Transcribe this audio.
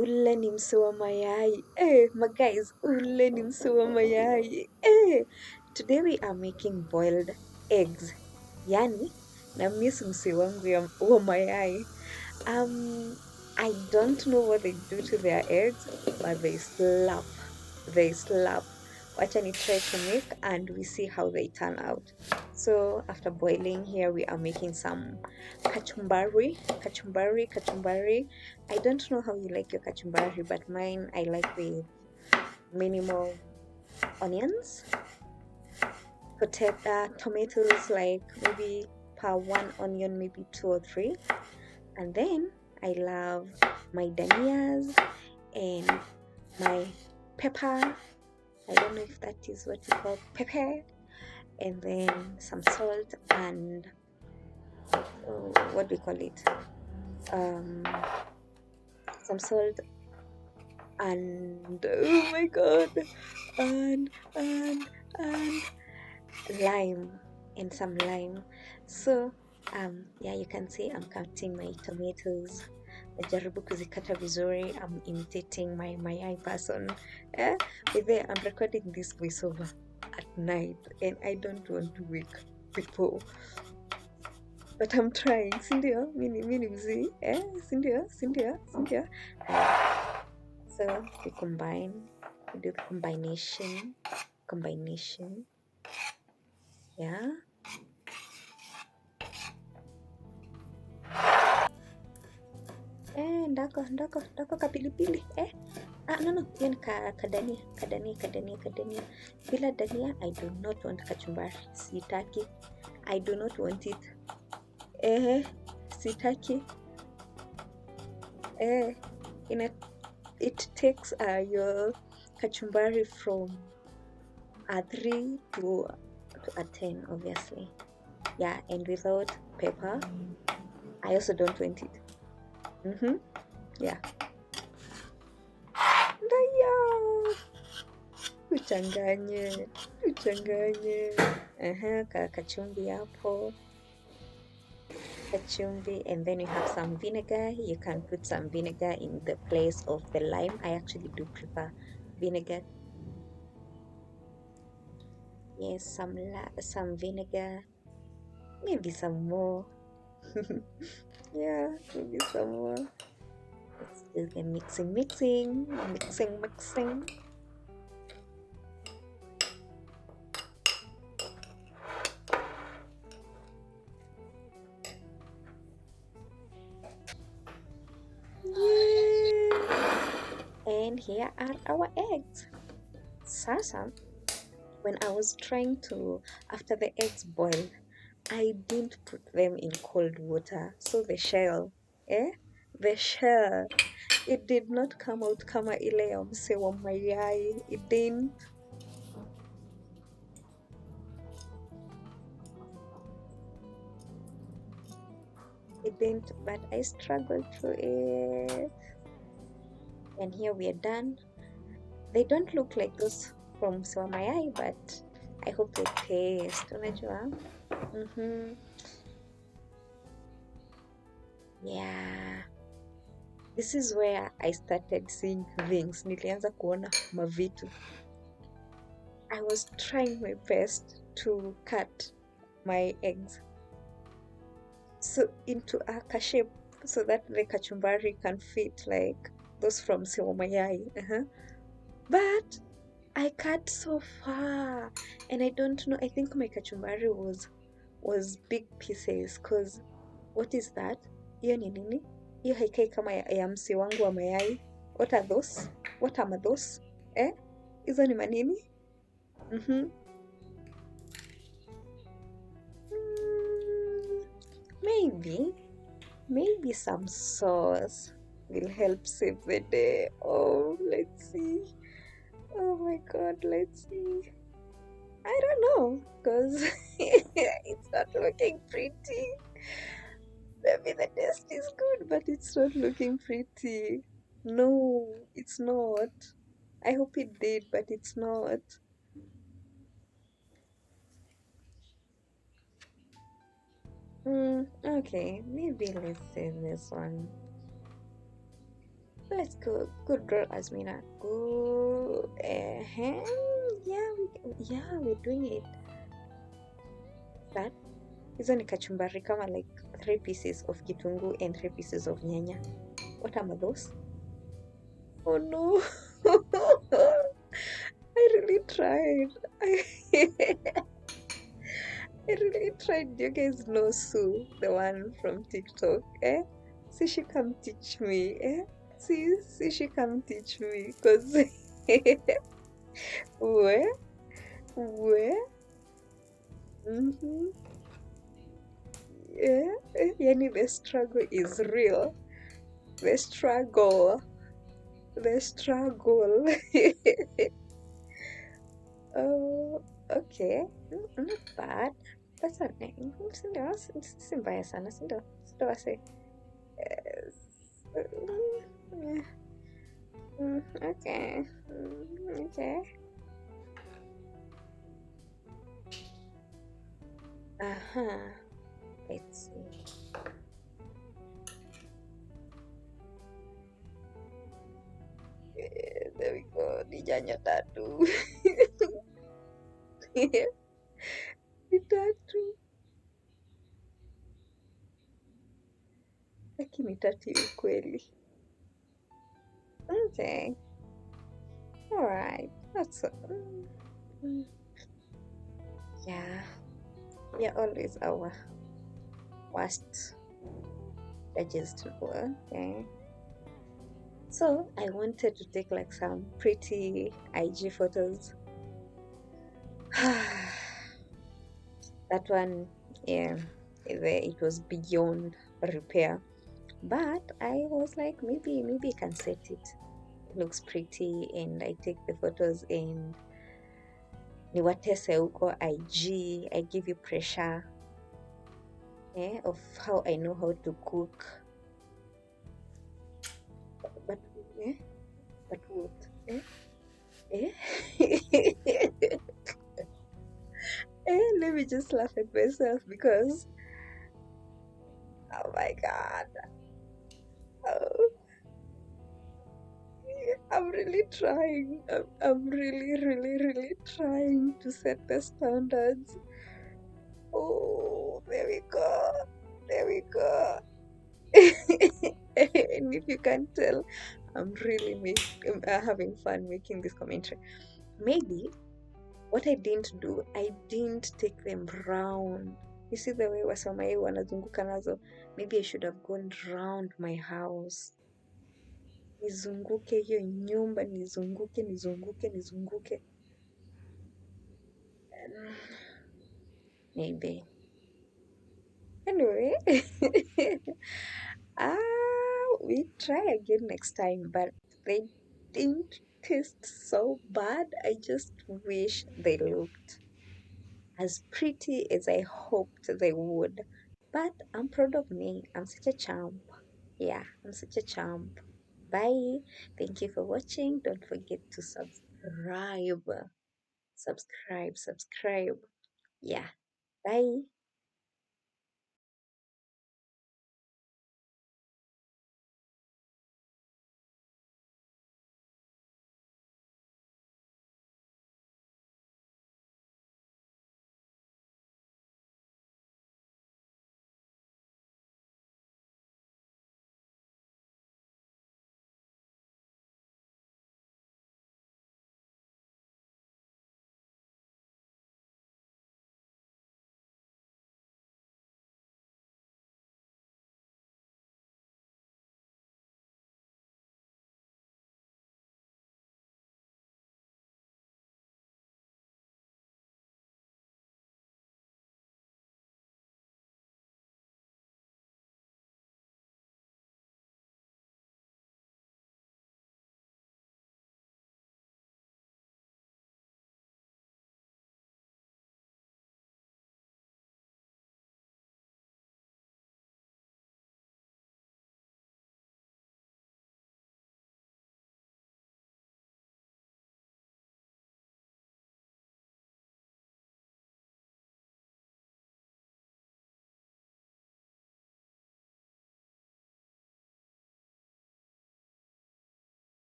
ule ni msee wa mayai. My guys, ule ni msee wa mayai. Today we are making boiled eggs. Yani, na miss msee wangu wa mayai. I don't know what they do to their eggs, but they slap. They slap. Wacha ni try to make and we see how they turn out. So after boiling here, we are making some kachumbari. Kachumbari. I don't know how you like your kachumbari, but mine I like with minimal onions, tomatoes, like maybe per one onion, maybe two or three. And then I love my danias and my pepper. I don't know if that is what you call pepper. And then some salt and what do we call it? Some salt and oh my god, and and lime and some lime. So yeah, you can see I'm cutting my tomatoes. Najaribu kuzikata vizuri. I'm imitating my mayai person. With there, I'm recording this voiceover at night and I don't want to wake people. But I'm trying. Sindio? Mini mzee. Sindio. So we combine. We do the combination. Yeah. Ndako kapilipili. No. Yan kadania. Bila dania, I do not want kachumbari. Sitaki. I do not want it. Sitaki. It takes your kachumbari from a 3 to a 10, obviously. Yeah, and without pepper, I also don't want it. Yeah. Ndaya. Uchanganye. Kachumbi hapo. Kachumbi, and then you have some vinegar. You can put some vinegar in the place of the lime. I actually do prefer vinegar. Yes, some vinegar, maybe some more. Yeah, maybe some more. Let's do the mixing. And here are our eggs. Sasa, when I was trying to, after the eggs boiled, I didn't put them in cold water. So the shell, it did not come out kama ile ya msee wa mayai. It didn't. But I struggled through it. And here we are done. They don't look like those from msee wa mayai, but I hope they taste. Unajua? Yeah. This is where I started seeing things. Nilianza kuona mavitu. I was trying my best to cut my eggs so into a shape so that the kachumbari can fit like those from mayai. But I cut so far and I don't know. I think my kachumbari was big pieces, cause what is that? Hiyo ni nini? Hiyo haikai kama ya msee wangu wa mayai. What are those? What are those? Hizo ni manini? Maybe some sauce will help save the day. Oh, let's see. Oh my god, let's see. I don't know, because it's not looking pretty. Maybe the taste is good, but it's not looking pretty. No, it's not. I hope it did, but it's not. Okay, maybe let's say this one. Let's go. Good girl, Asmina. Good. Yeah, we're doing it. That hizo ni kachumbari kama like 3 pieces of kitunguu and 3 pieces of nyanya. What are those? Oh no. I really tried. I really tried. You guys know Sue, the one from TikTok, eh? See, she come teach me, eh? See, she come teach me, cause where, where, mm-hmm, yeah, yani the struggle is real. The struggle, the struggle. Oh, okay, not bad. That's okay. Sindio, si mbaya sana, sindio wase. Yeah. Okay. Okay. Uh-huh. Let's see. There we go. Ni nyanya tatu. Ni tatu. Lakini tatu ukweli. Okay. Alright. That's mm, yeah. We are always our worst judges to go. Okay. So I wanted to take like some pretty IG photos. That one, yeah, it was beyond repair. But I was like, maybe I can set it. It looks pretty, and I take the photos and niwatese huko IG. I give you pressure, of how I know how to cook. But but what? Eh? Let me just laugh at myself because oh my god. Oh, I'm really trying. I'm really trying to set the standards. Oh, there we go. There we go. And if you can tell, I'm really having fun making this commentary. Maybe what I didn't do, I didn't take them round. You see the way Wasamai wanazunguka nazo? Maybe I should have gone round my house. Nizunguke hiyo nyumba, nizunguke. Maybe. Anyway, we try again next time, but they didn't taste so bad. I just wish they looked as pretty as I hoped they would. But I'm proud of me. I'm such a champ. Yeah, I'm such a champ. Bye. Thank you for watching. Don't forget to subscribe. Subscribe. Yeah. Bye.